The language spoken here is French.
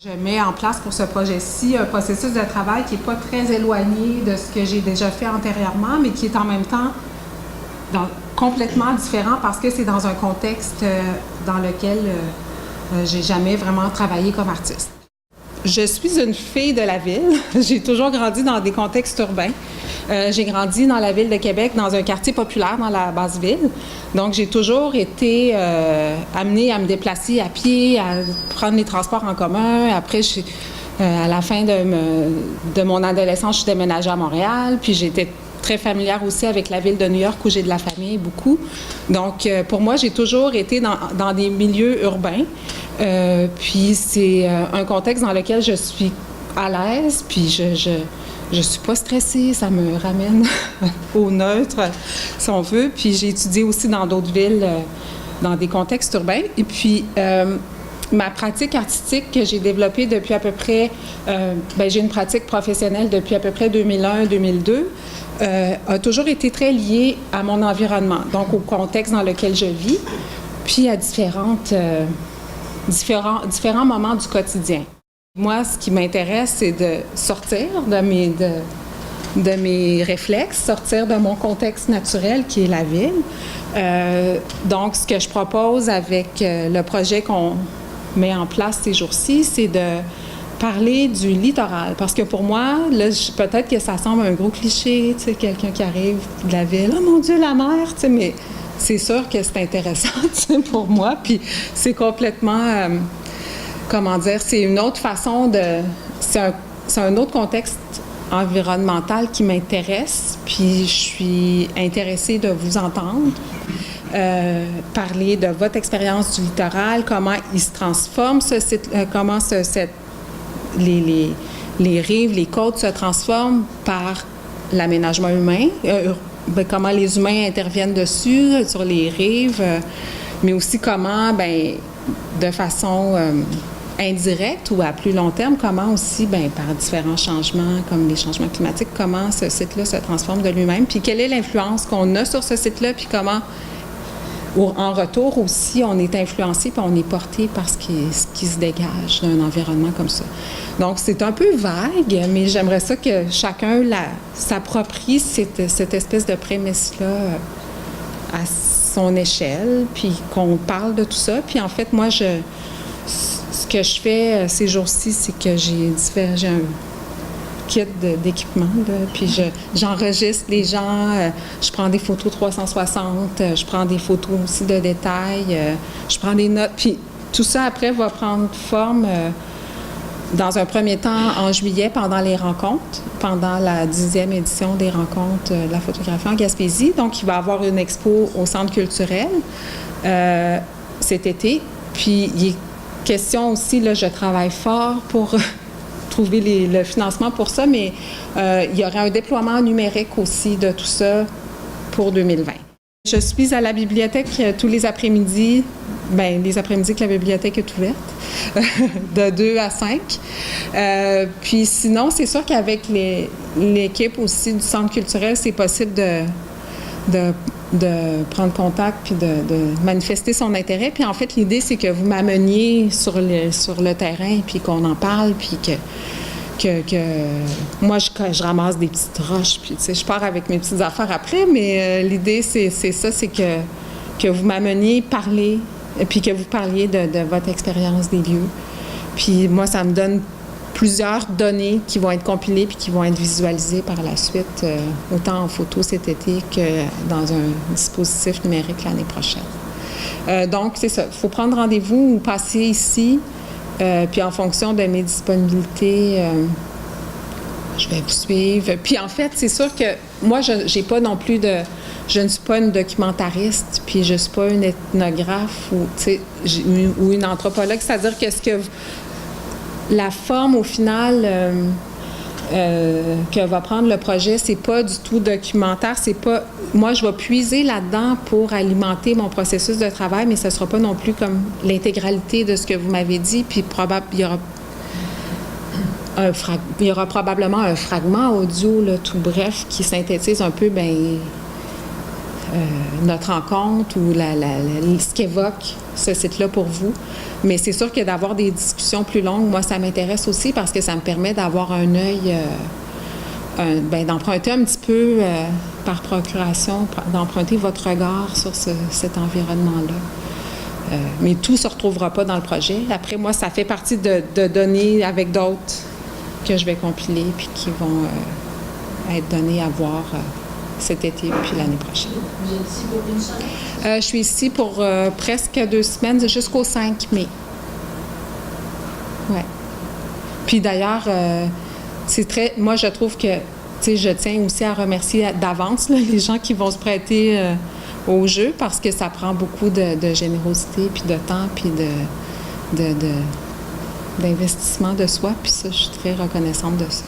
Je mets en place pour ce projet-ci un processus de travail qui n'est pas très éloigné de ce que j'ai déjà fait antérieurement, mais qui est en même temps complètement différent parce que c'est dans un contexte dans lequel j'ai jamais vraiment travaillé comme artiste. Je suis une fille de la ville. J'ai toujours grandi dans des contextes urbains. J'ai grandi dans la ville de Québec, dans un quartier populaire dans la basse ville. Donc, j'ai toujours été amenée à me déplacer à pied, à prendre les transports en commun. Après, à la fin de mon adolescence, je suis déménagée à Montréal. Puis, j'étais très familière aussi avec la ville de New York où j'ai de la famille, beaucoup. Donc, pour moi, j'ai toujours été dans des milieux urbains. Puis, c'est un contexte dans lequel je suis à l'aise, puis je suis pas stressée, ça me ramène au neutre, si on veut. Puis j'ai étudié aussi dans d'autres villes, dans des contextes urbains. Et puis, ma pratique artistique que j'ai développée depuis à peu près, j'ai une pratique professionnelle depuis à peu près 2001-2002, a toujours été très liée à mon environnement, donc au contexte dans lequel je vis, puis à différents moments du quotidien. Moi, ce qui m'intéresse, c'est de sortir de mes réflexes, sortir de mon contexte naturel qui est la ville. Donc, ce que je propose avec le projet qu'on met en place ces jours-ci, c'est de parler du littoral. Parce que pour moi, là, peut-être que ça semble un gros cliché, tu sais, quelqu'un qui arrive de la ville, « Oh mon Dieu, la mer! » tu sais, mais c'est sûr que c'est intéressant, tu sais, pour moi. Puis c'est complètement... comment dire, c'est une autre façon c'est un autre contexte environnemental qui m'intéresse, puis je suis intéressée de vous entendre, parler de votre expérience du littoral, comment il se transforme, comment les rives, les côtes se transforment par l'aménagement humain, comment les humains interviennent dessus, sur les rives, mais aussi comment, de façon indirecte ou à plus long terme, comment aussi, par différents changements, comme les changements climatiques, comment ce site-là se transforme de lui-même, puis quelle est l'influence qu'on a sur ce site-là, puis comment, en retour aussi, on est influencé, puis on est porté par ce qui se dégage d'un environnement comme ça. Donc, c'est un peu vague, mais j'aimerais ça que chacun s'approprie cette espèce de prémisse-là à son échelle, puis qu'on parle de tout ça. Puis en fait, moi, ce que je fais ces jours-ci, c'est que j'ai un kit d'équipement, puis j'enregistre les gens, je prends des photos 360, je prends des photos aussi de détails, je prends des notes, puis tout ça après va prendre forme dans un premier temps en juillet pendant les rencontres, pendant la 10e édition des rencontres de la photographie en Gaspésie. Donc, il va y avoir une expo au Centre culturel cet été, puis il est question aussi, là, je travaille fort pour trouver le financement pour ça, mais il y aura un déploiement numérique aussi de tout ça pour 2020. Je suis à la bibliothèque tous les après-midi, les après-midi que la bibliothèque est ouverte, de 2 à 5. Puis sinon, c'est sûr qu'avec l'équipe aussi du Centre culturel, c'est possible de prendre contact puis de manifester son intérêt. Puis en fait, l'idée, c'est que vous m'ameniez sur le terrain puis qu'on en parle puis que moi, je ramasse des petites roches puis tu sais, je pars avec mes petites affaires après, mais l'idée, c'est ça, c'est que vous m'ameniez parler puis que vous parliez de votre expérience des lieux. Puis moi, ça me donne plusieurs données qui vont être compilées puis qui vont être visualisées par la suite, autant en photo cet été que dans un dispositif numérique l'année prochaine. Donc, c'est ça. Il faut prendre rendez-vous ou passer ici. Puis en fonction de mes disponibilités, je vais vous suivre. Puis en fait, c'est sûr que moi, je ne suis pas une documentariste, puis je ne suis pas une ethnographe ou une anthropologue. C'est-à-dire que la forme, au final, que va prendre le projet, c'est pas du tout documentaire. C'est pas. Moi, je vais puiser là-dedans pour alimenter mon processus de travail, mais ce sera pas non plus comme l'intégralité de ce que vous m'avez dit. Puis il y aura probablement un fragment audio, là, tout bref, qui synthétise un peu, notre rencontre ou ce qu'évoque ce site-là pour vous. Mais c'est sûr que d'avoir des discussions plus longues, moi, ça m'intéresse aussi parce que ça me permet d'avoir un œil, d'emprunter un petit peu par procuration, d'emprunter votre regard sur cet environnement-là. Mais tout ne se retrouvera pas dans le projet. Après, moi, ça fait partie de données avec d'autres que je vais compiler puis qui vont être données à voir cet été puis l'année prochaine. Vous êtes ici pour une semaine? Je suis ici pour presque 2 semaines, jusqu'au 5 mai. Ouais. Puis d'ailleurs, moi, je trouve que, je tiens aussi à remercier d'avance les gens qui vont se prêter au jeu parce que ça prend beaucoup de générosité, puis de temps, puis d'investissement de soi. Puis ça, je suis très reconnaissante de ça.